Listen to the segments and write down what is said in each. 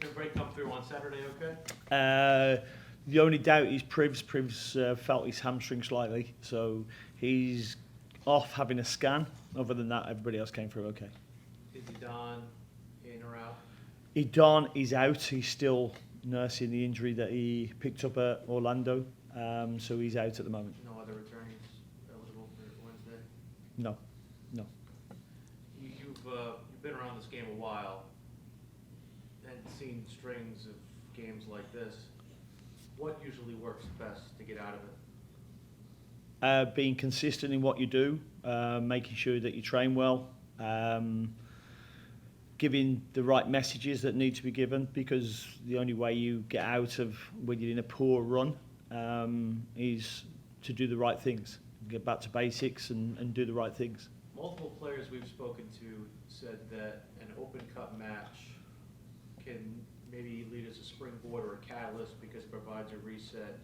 Everybody come through on Saturday, okay? The only doubt is Privs. Privs felt his hamstring slightly, so he's off having a scan. Other than that, everybody else came through okay. Is Don in or out? Don is out. He's still nursing the injury that he picked up at Orlando, so he's out at the moment. No other attorneys eligible for Wednesday? No. You've been around this game a while and seen strings of games like this. What usually works best to get out of it? Being consistent in what you do, making sure that you train well, giving the right messages that need to be given, because the only way you get out of when you're in a poor run is to do the right things, get back to basics and do the right things. Multiple players we've spoken to said that an Open Cup match can maybe lead as a springboard or a catalyst because it provides a reset.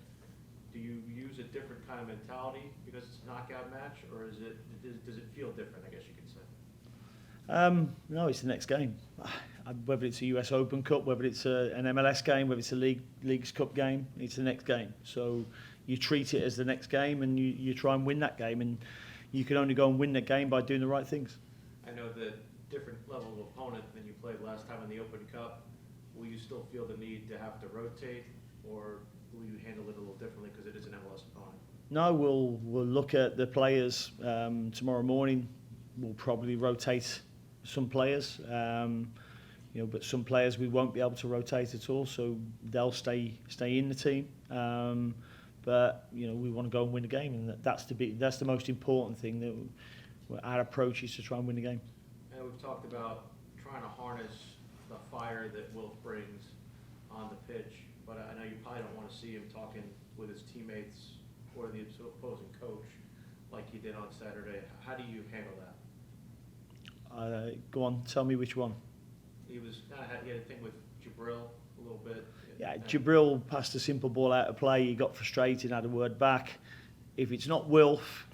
Do you use a different kind of mentality because it's a knockout match, or does it feel different, I guess you could say? No, it's the next game. Whether it's a US Open Cup, whether it's an MLS game, whether it's a Leagues Cup game, it's the next game. So you treat it as the next game and you try and win that game. And you can only go and win that game by doing the right things. I know the different level of opponent than you played last time in the Open Cup. Will you still feel the need to have to rotate, or will you handle it a little differently because it is an MLS opponent? No, we'll look at the players tomorrow morning. We'll probably rotate some players, but some players we won't be able to rotate at all, so they'll stay in the team. But we want to go and win the game, and that's the most important thing. That our approach is to try and win the game. And we've talked about trying to harness the fire that Wilf brings on the pitch, but I know you probably don't want to see him talking with his teammates or the opposing coach like he did on Saturday. How do you handle that? Go on, tell me which one. He had a thing with Jabril a little bit. Yeah, Jabril passed a simple ball out of play. He got frustrated, had a word back. If it's not Wilf,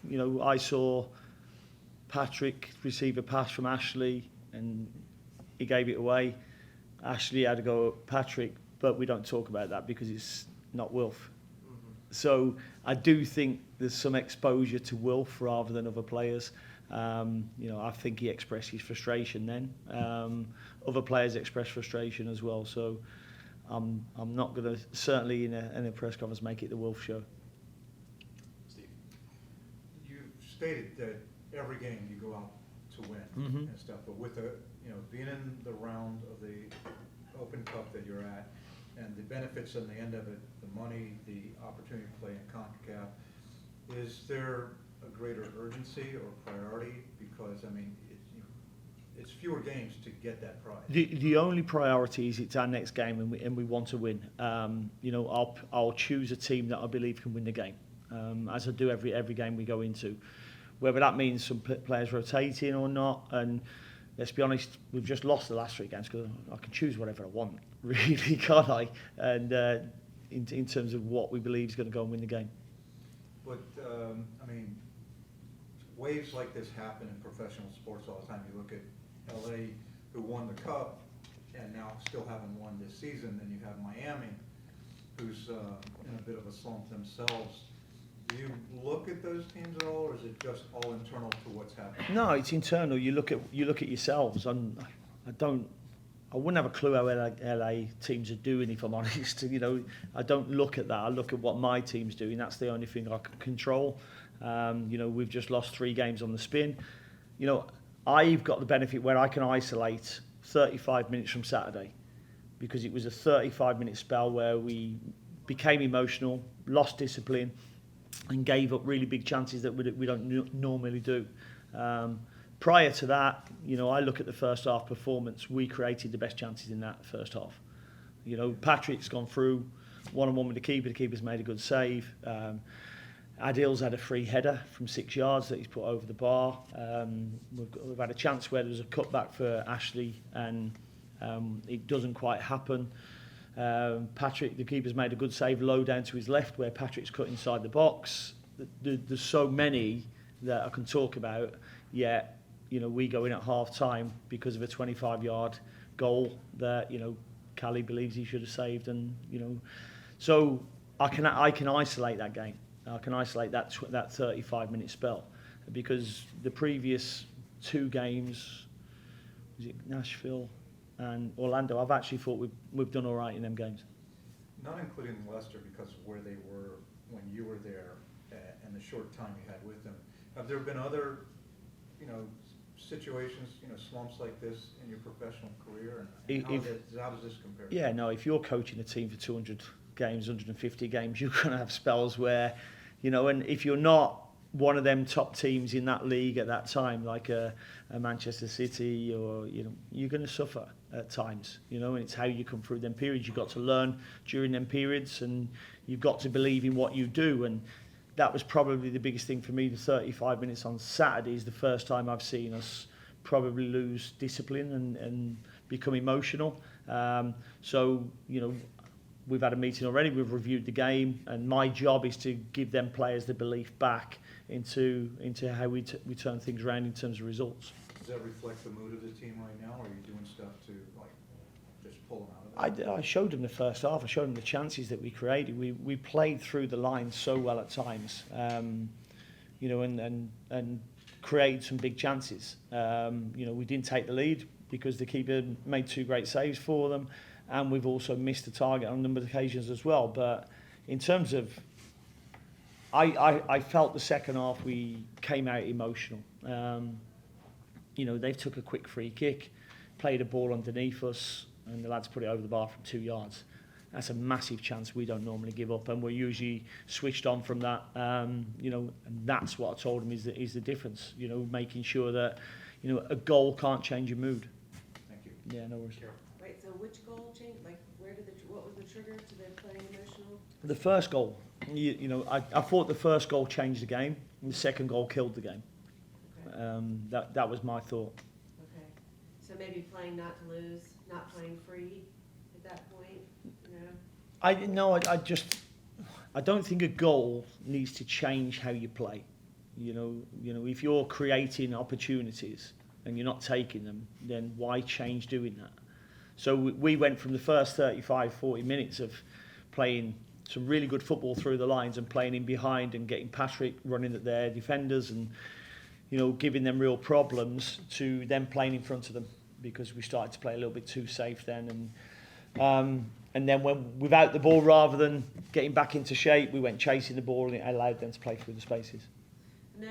I saw Patrick receive a pass from Ashley and he gave it away. Ashley had to go at Patrick, but we don't talk about that because it's not Wilf. Mm-hmm. So I do think there's some exposure to Wilf rather than other players. I think he expressed his frustration then. Other players expressed frustration as well. So I'm not going to, certainly in a press conference, make it the Wilf show. Steve, you stated that every game you go out to win and stuff, but with being in the round of the Open Cup that you're at, and the benefits in the end of it, the money, the opportunity to play in CONCACAF, is there a greater urgency or priority? Because it's fewer games to get that prize. The only priority is it's our next game, and we want to win. I'll choose a team that I believe can win the game, as I do every game we go into. Whether that means some players rotating or not, and let's be honest, we've just lost the last 3 games because I can choose whatever I want, really, can't I? And in terms of what we believe is going to go and win the game. But waves like this happen in professional sports all the time. You look at LA, who won the Cup and now still haven't won this season. Then you have Miami, who's in a bit of a slump themselves. Do you look at those teams at all, or is it just all internal to what's happening? No, it's internal. You look at yourselves. I wouldn't have a clue how LA teams are doing, if I'm honest. I don't look at that. I look at what my team's doing. That's the only thing I can control. We've just lost 3 games on the spin. I've got the benefit where I can isolate 35 minutes from Saturday, because it was a 35-minute spell where we became emotional, lost discipline, and gave up really big chances that we don't normally do. Prior to that, I look at the first half performance. We created the best chances in that first half. Patrick's gone through one-on-one with the keeper. The keeper's made a good save. Adil's had a free header from 6 yards that he's put over the bar. We've had a chance where there was a cutback for Ashley, and it doesn't quite happen. Patrick, the keeper's made a good save low down to his left where Patrick's cut inside the box. There's so many that I can talk about, yet we go in at half time because of a 25-yard goal that Cali believes he should have saved, and so I can isolate that game. I can isolate that 35-minute spell, because the previous 2 games, was it Nashville and Orlando, I've actually thought we've done all right in them games. Not including Leicester, because of where they were when you were there and the short time you had with them. Have there been other, situations, slumps like this in your professional career? And how does this compare? Yeah, no, if you're coaching a team for 200 games, 150 games, you're going to have spells where, and if you're not one of them top teams in that league at that time, like a Manchester City, or you're going to suffer at times, and it's how you come through them periods. You've got to learn during them periods, and you've got to believe in what you do. And that was probably the biggest thing for me. The 35 minutes on Saturday is the first time I've seen us probably lose discipline and become emotional. So we've had a meeting already. We've reviewed the game, and my job is to give them players the belief back into how we turn things around in terms of results. Does that reflect the mood of the team right now, or are you doing stuff to just pull them out of it? I showed them the first half. I showed them the chances that we created. We played through the line so well at times, and created some big chances. We didn't take the lead because the keeper made 2 great saves for them, and we've also missed the target on a number of occasions as well. But in terms of, I felt the second half we came out emotional. They took a quick free kick, played a ball underneath us, and the lads put it over the bar from 2 yards. That's a massive chance we don't normally give up, and we're usually switched on from that. And that's what I told them is the difference. Making sure that a goal can't change your mood. Thank you. Yeah, no worries. Right, so which goal changed? Like, what was the trigger to them playing emotional? The first goal, I thought the first goal changed the game, and the second goal killed the game. Okay. That was my thought. Okay. So maybe playing not to lose, not playing free at that point, I don't think a goal needs to change how you play. If you're creating opportunities and you're not taking them, then why change doing that? So we went from the first 35, 40 minutes of playing some really good football through the lines and playing in behind and getting Patrick running at their defenders and giving them real problems, to them playing in front of them, because we started to play a little bit too safe then. And then when without the ball, rather than getting back into shape, we went chasing the ball, and it allowed them to play through the spaces. No,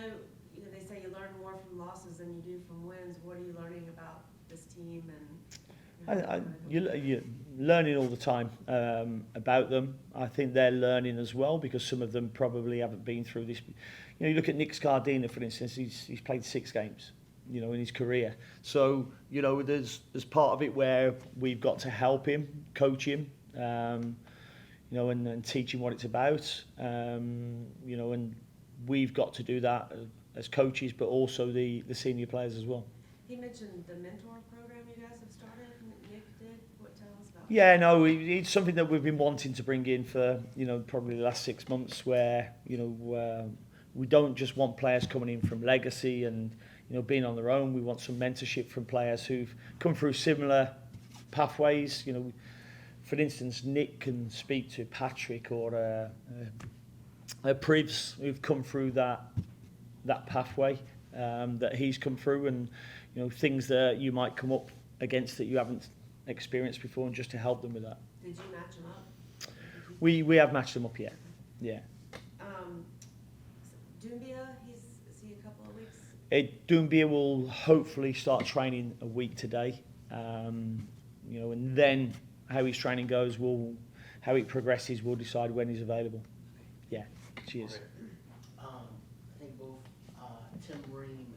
they say you learn more from losses than you do from wins. What are you learning about this team? And you're learning all the time about them. I think they're learning as well, because some of them probably haven't been through this. You look at Nick Scardina, for instance. He's played 6 games, in his career. So there's part of it where we've got to help him, coach him, and teach him what it's about. And we've got to do that as coaches, but also the senior players as well. he mentioned the mentor program you guys have started. Nick did. Tell us about Yeah, no, it's something that we've been wanting to bring in for probably the last 6 months, where we don't just want players coming in from legacy and being on their own. We want some mentorship from players who've come through similar pathways. For instance, Nick can speak to Patrick or Privs, who've come through that pathway that he's come through, and things that you might come up against that you haven't experienced before, and just to help them with that. Did you match them up? We have matched them up, yeah. Doumbia, is he a couple of weeks? Doumbia will hopefully start training a week today, and then how his training goes, how it progresses, we'll decide when he's available. Yeah, cheers. I think both Tim Ream and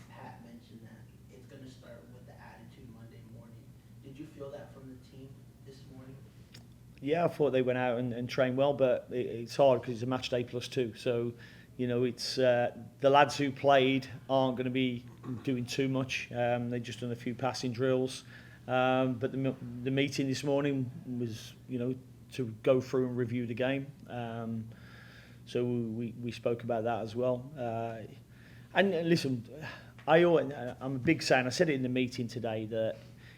Pat mentioned that it's going to start with the attitude Monday morning. Did you feel that from the team this morning? Yeah, I thought they went out and trained well, but it's hard because it's a match day +2. So, it's the lads who played aren't going to be doing too much. They've just done a few passing drills. But the meeting this morning was, to go through and review the game. So we spoke about that as well. And listen, I'm a big fan. I said it in the meeting today that,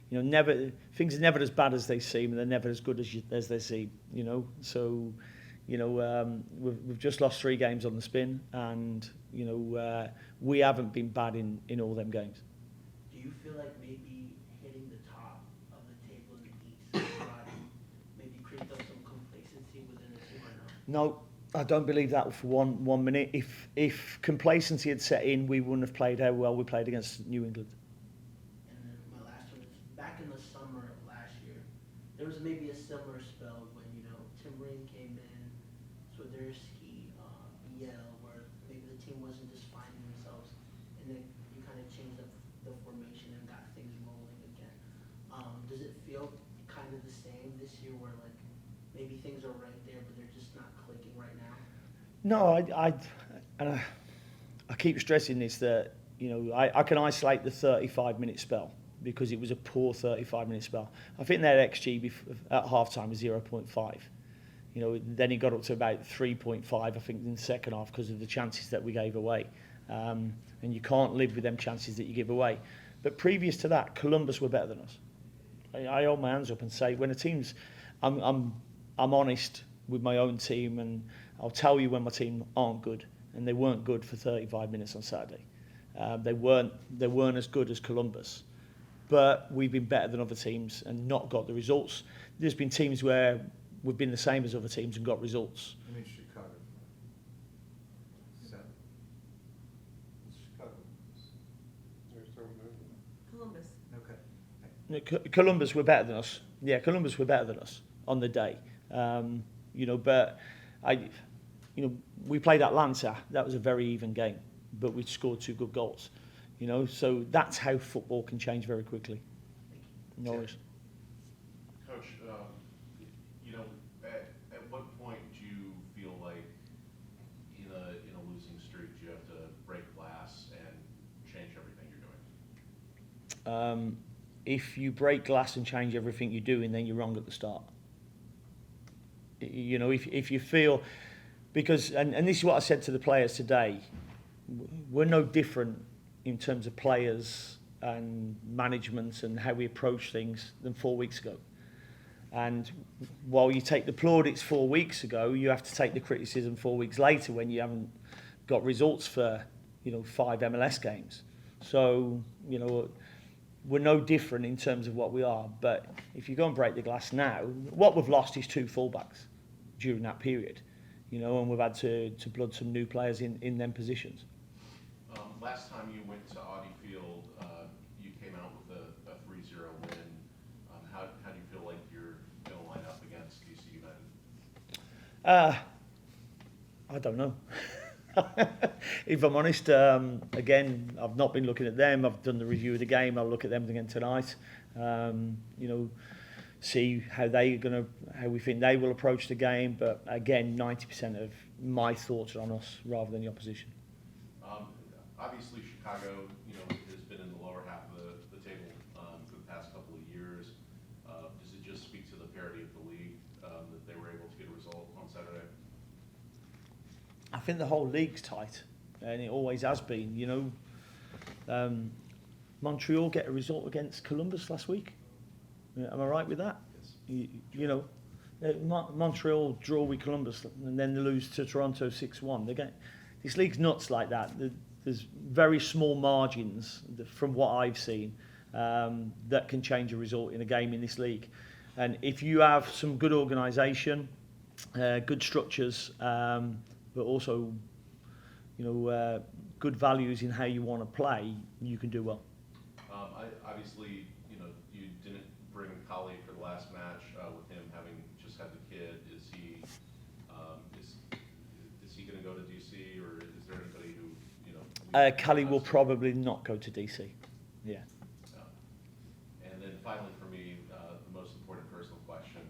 you know, things are never as bad as they seem, and they're never as good as they seem. You know, so you know we've just lost 3 games on the spin, and you know we haven't been bad in all them games. Do you feel like maybe hitting the top of the table in the East maybe create up some complacency within the team or no? No, I don't believe that for one minute. If complacency had set in, we wouldn't have played how well we played against New England. And then my last one is back in the summer of last year, there was maybe a similar spell when, you know, Tim Rain came in, Swiderski, Biel, where maybe the team wasn't just finding themselves, and then you kind of changed the formation and got things rolling again. Does it feel kind of the same this year where, like, maybe things are right there, but they're just not clicking right now? No, I keep stressing this, that you know I can isolate the 35-minute spell because it was a poor 35-minute spell. I think their XG at halftime was 0.5. You know, then it got up to about 3.5, I think, in the second half because of the chances that we gave away. And you can't live with them chances that you give away. But previous to that, Columbus were better than us. I hold my hands up and say, when a team's, I'm honest with my own team, and I'll tell you when my team aren't good, and they weren't good for 35 minutes on Saturday. They weren't as good as Columbus, but we've been better than other teams and not got the results. There's been teams where we've been the same as other teams and got results. I mean, Chicago. Seven. Chicago. Columbus. Okay. Columbus were better than us. Yeah, Columbus were better than us on the day. You know, but we played Atlanta. That was a very even game, but we scored 2 good goals. You know, so that's how football can change very quickly. No worries. Coach, you know, at what point do you feel like in a losing streak you have to break glass and change everything you're doing? If you break glass and change everything you're doing, then you're wrong at the start. You know, if you feel, because, and this is what I said to the players today, we're no different in terms of players and management and how we approach things than 4 weeks ago. And while you take the plaudits 4 weeks ago, you have to take the criticism 4 weeks later when you haven't got results for, you know, 5 MLS games. So, you know, we're no different in terms of what we are. But if you go and break the glass now, what we've lost is 2 fullbacks during that period, you know, and we've had to blood some new players in them positions. Last time you went to Audi Field, you came out with a 3-0 win. How do you feel like you're going to line up against DC United? I don't know. If I'm honest, again, I've not been looking at them. I've done the review of the game. I'll look at them again tonight. You know, see how we think they will approach the game. But again, 90% of my thoughts are on us rather than the opposition. Obviously, Chicago, you know, has been in the lower half of the table for the past couple of years. Does it just speak to the parity of the league that they were able to get a result on Saturday? I think the whole league's tight, and it always has been. You know, Montreal get a result against Columbus last week. Am I right with that? Yes. You know, Montreal draw with Columbus, and then they lose to Toronto 6-1. This league's nuts like that. There's very small margins from what I've seen that can change a result in a game in this league. And if you have some good organisation, good structures, but also, you know, good values in how you want to play, you can do well. Obviously, you know, you didn't bring Collie for the last match with him having just had the kid. Is he going to go to DC, or is there anybody who, you know? Callie will probably not go to DC. Yeah. And then finally for me, the most important personal question,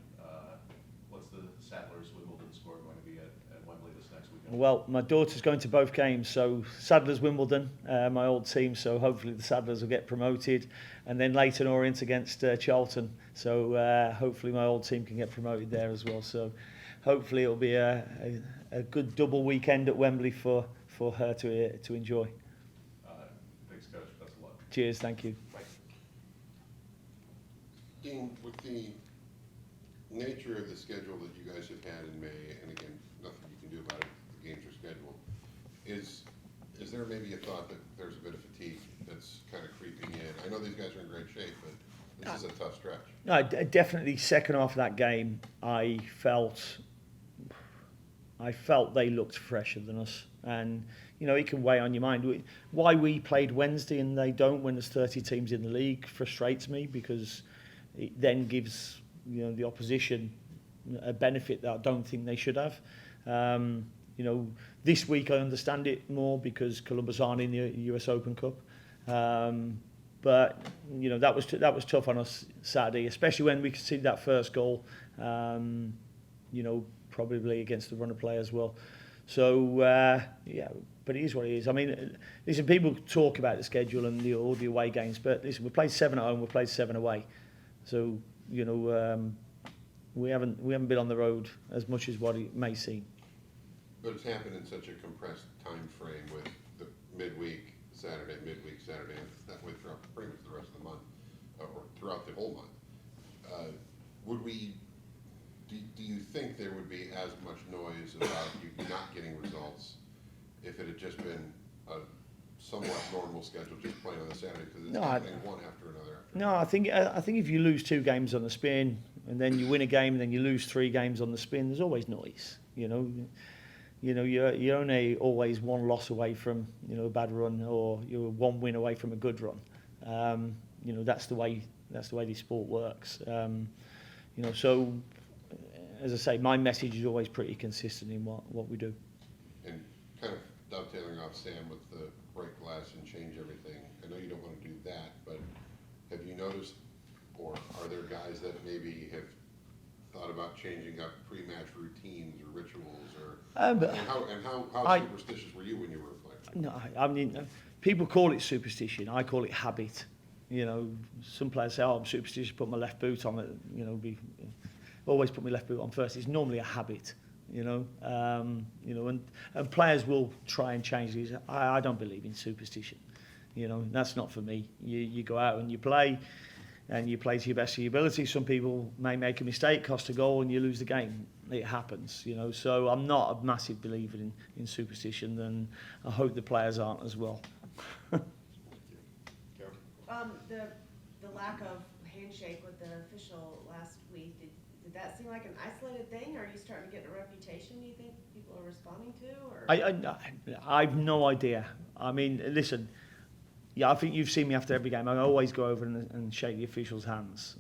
what's the Sadler's-Wimbledon score going to be at Wembley this next weekend? Well, my daughter's going to both games, so Sadler's Wimbledon, my old team, so hopefully the Sadlers will get promoted, and then Leyton Orient against Charlton, so hopefully my old team can get promoted there as well. So hopefully it'll be a good double weekend at Wembley for her to enjoy. Thanks, Coach. Best of luck. Cheers, thank you. Bye. Dean, with the nature of the schedule that you guys have had in May, and again, nothing you can do about it, the games are scheduled, is there maybe a thought that there's a bit of fatigue that's kind of creeping in? I know these guys are in great shape, but this is a tough stretch. No, definitely second half of that game, I felt they looked fresher than us, and you know it can weigh on your mind. Why we played Wednesday and they don't when there's 30 teams in the league frustrates me, because it then gives the opposition a benefit that I don't think they should have. This week I understand it more because Columbus aren't in the US Open Cup. But that was tough on us Saturday, especially when we conceded that first goal. Probably against the runner play as well. So but it is what it is. I mean, listen, people talk about the schedule and all the away games, but listen, we played 7 at home, we played 7 away. So we haven't been on the road as much as what it may seem. But it's happened in such a compressed time frame with the midweek Saturday, and that way throughout pretty much the rest of the month, or throughout the whole month. Do you think there would be as much noise about you not getting results if it had just been a somewhat normal schedule, just playing on the Saturday, because it's happening one after another? No, I think if you lose 2 games on the spin and then you win a game and then you lose 3 games on the spin, there's always noise. You're only always 1 loss away from a bad run, or you're 1 win away from a good run. That's the way this sport works. So as I say, my message is always pretty consistent in what we do. And kind of dovetailing off Sam with the break glass and change everything, I know you don't want to do that, but have you noticed, or are there guys that maybe have thought about changing up pre-match routines or rituals, or how superstitious were you when you were playing? No, I mean, people call it superstition. I call it habit. Some players say, "Oh, I'm superstitious. Put my left boot on it." Always put my left boot on first. It's normally a habit. And players will try and change these. I don't believe in superstition. That's not for me. You go out and you play. And you play to your best of your ability. Some people may make a mistake, cost a goal, and you lose the game. It happens, So I'm not a massive believer in superstition, and I hope the players aren't as well. The lack of handshake with the official last week, did that seem like an isolated thing, or are you starting to get a reputation, do you think people are responding to? Or? I've no idea. I mean, listen, yeah, I think you've seen me after every game. I always go over and shake the officials' hands.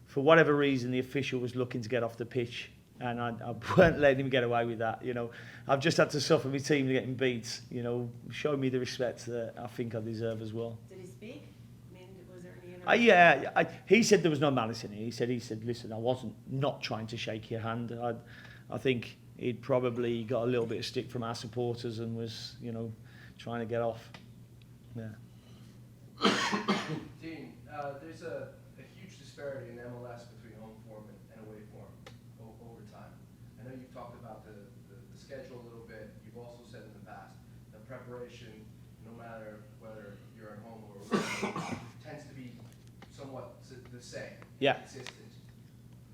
For whatever reason, the official was looking to get off the pitch, and I weren't letting him get away with that. I've just had to suffer my team getting beat. Show me the respect that I think I deserve as well. Did he speak? I mean, was there any He said there was no malice in it. He said, listen, I wasn't not trying to shake your hand. I think he'd probably got a little bit of stick from our supporters and was, trying to get off. Yeah. Dean, there's a huge disparity in MLS between home form and away form over time. I know you've talked about the schedule a little bit. You've also said in the past that preparation, no matter whether you're at home or away, tends to be somewhat the same, consistent.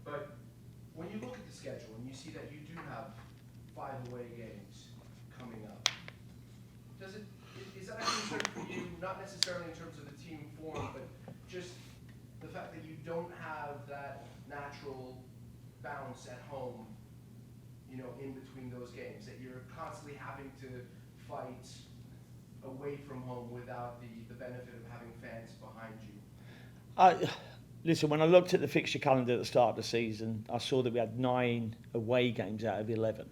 But when you look at the schedule and you see that you do have 5 away games coming up, is that a concern for you, not necessarily in terms of the team form, but just the fact that you don't have that natural bounce at home, in between those games, that you're constantly having to fight away from home without the benefit of having fans behind you? Listen, when I looked at the fixture calendar at the start of the season, I saw that we had 9 away games out of 11.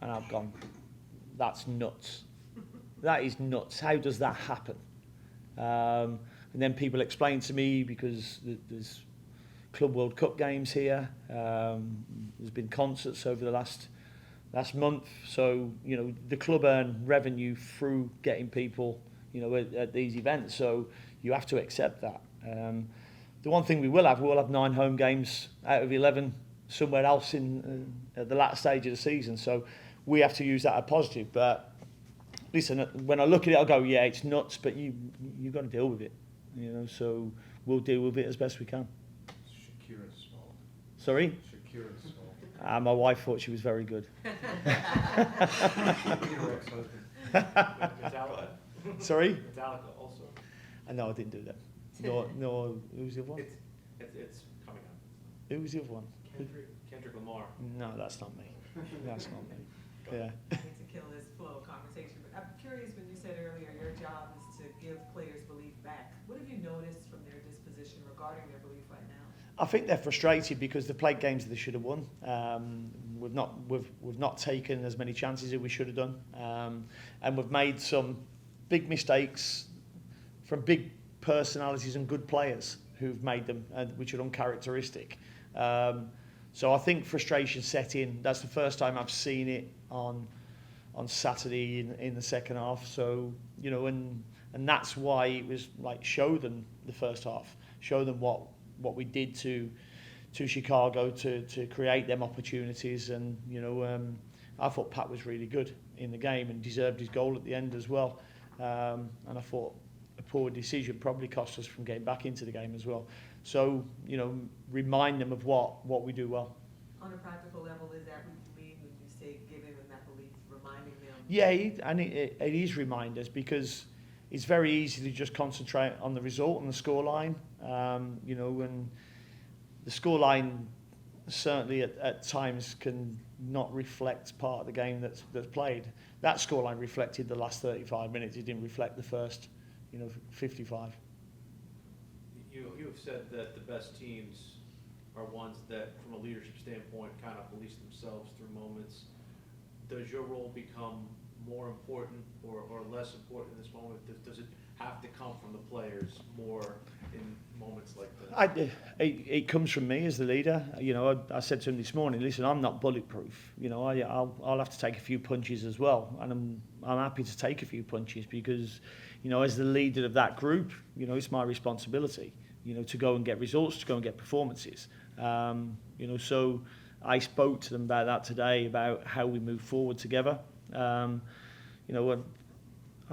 And I've gone, that's nuts. That is nuts. How does that happen? And then people explain to me, because there's Club World Cup games here. There's been concerts over the last month. So, the club earn revenue through getting people, at these events. So you have to accept that. The one thing we'll have 9 home games out of 11 somewhere else at the latter stage of the season. So we have to use that as positive. But listen, when I look at it, I'll go, yeah, it's nuts, but you've got to deal with it. So we'll deal with it as best we can. Sorry? Shakira's soul. My wife thought she was very good. Your ex-husband. Metallica. Sorry? Metallica also. No, I didn't do that. No, who was the other one? It's coming up. Who was the other one? Kendrick Lamar. No, that's not me. That's not me. Yeah. I hate to kill this flow of conversation, but I'm curious when you said earlier your job is to give players belief back. What have you noticed from their disposition regarding their belief right now? I think they're frustrated because they played games that they should have won. We've not taken as many chances as we should have done, and we've made some big mistakes from big personalities and good players who've made them, which are uncharacteristic. So I think frustration set in. That's the first time I've seen it on Saturday in the second half. So and that's why it was like show them the first half, show them what we did to Chicago to create them opportunities, and I thought Pat was really good in the game and deserved his goal at the end as well. And I thought a poor decision probably cost us from getting back into the game as well. So remind them of what we do well. On a practical level, is that what you mean when you say giving them that belief, reminding them? Yeah, it is reminders, because it's very easy to just concentrate on the result and the scoreline. And the scoreline certainly at times can not reflect part of the game that's played. That scoreline reflected the last 35 minutes. It didn't reflect the first 55. You have said that the best teams are ones that, from a leadership standpoint, kind of police themselves through moments. Does your role become more important or less important in this moment? Does it have to come from the players more in moments like this? It comes from me as the leader. I said to him this morning, listen, I'm not bulletproof. I'll have to take a few punches as well, and I'm happy to take a few punches because, as the leader of that group, it's my responsibility, to go and get results, to go and get performances. So I spoke to them about that today, about how we move forward together. I'm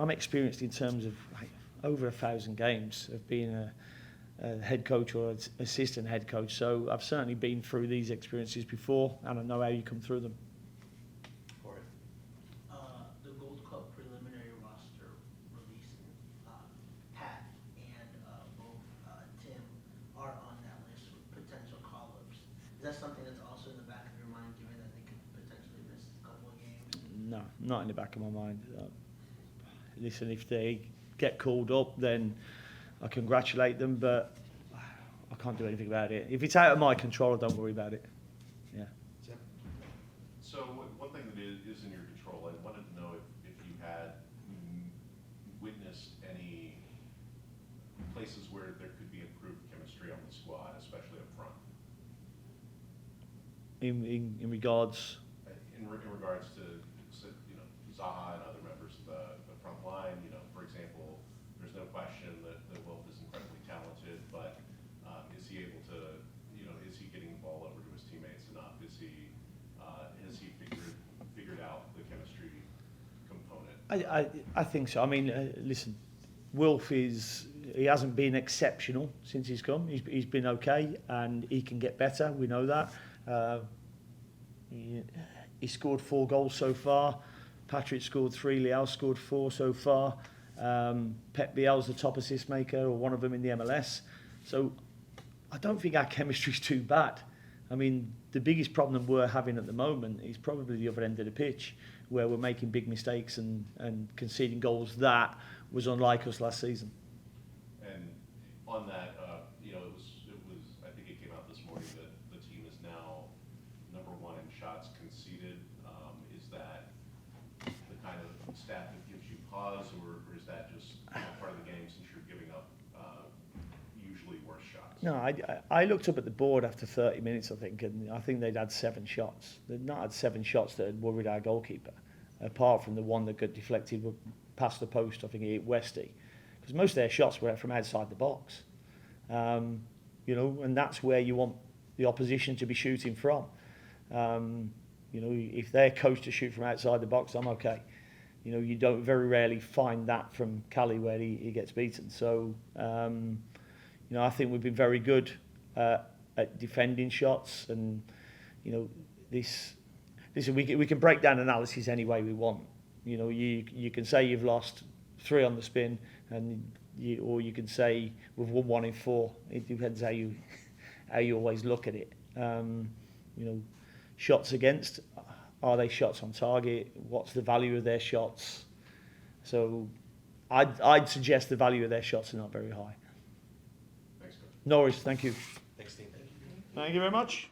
experienced in terms of over 1,000 games of being a head coach or assistant head coach. So I've certainly been through these experiences before, and I know how you come through them. The Gold Cup preliminary roster released, Pat and both Tim are on that list with potential call-ups. Is that something that's also in the back of your mind, given that they could potentially miss a couple of games? No, not in the back of my mind. Listen, if they get called up, then I congratulate them, but I can't do anything about it. If it's out of my control, I don't worry about it. Yeah. So one thing that is in your control, I wanted to know if you had witnessed any places where there could be improved chemistry on the squad, especially up front. In regards. In regards to Zaha and other members of the front line, for example, there's no question that Wolf is incredibly talented, but is he able to, is he getting the ball over to his teammates enough? Has he figured out the chemistry component? I think so. I mean, listen, Wolf he hasn't been exceptional since he's come. He's been okay, and he can get better. We know that. He scored 4 goals so far. Patrick scored 3. Leal scored 4 so far. Pep Biel's the top assist maker, or one of them in the MLS. So I don't think our chemistry's too bad. I mean, the biggest problem we're having at the moment is probably the other end of the pitch, where we're making big mistakes and conceding goals. That was unlike us last season. And on that, it was. I think it came out this morning that the team is now number 1 in shots conceded. Is that the kind of stat that gives you pause, or is that just part of the game since you're giving up usually worse shots? No, I looked up at the board after 30 minutes, I think, and I think they'd had 7 shots. They'd not had 7 shots that had worried our goalkeeper, apart from the one that got deflected past the post. I think he hit Westy, because most of their shots were from outside the box. And that's where you want the opposition to be shooting from. If they're coached to shoot from outside the box, I'm okay. You don't very rarely find that from Cali where he gets beaten. So, I think we've been very good at defending shots, and you know we can break down analysis any way we want. You know, you can say you've lost 3 on the spin, or you can say we've won 1 in 4. It depends how you always look at it. You know, shots against, are they shots on target? What's the value of their shots? So I'd suggest the value of their shots are not very high. Thanks, Coach. No worries, thank you. Thanks, Steve. Thank you very much.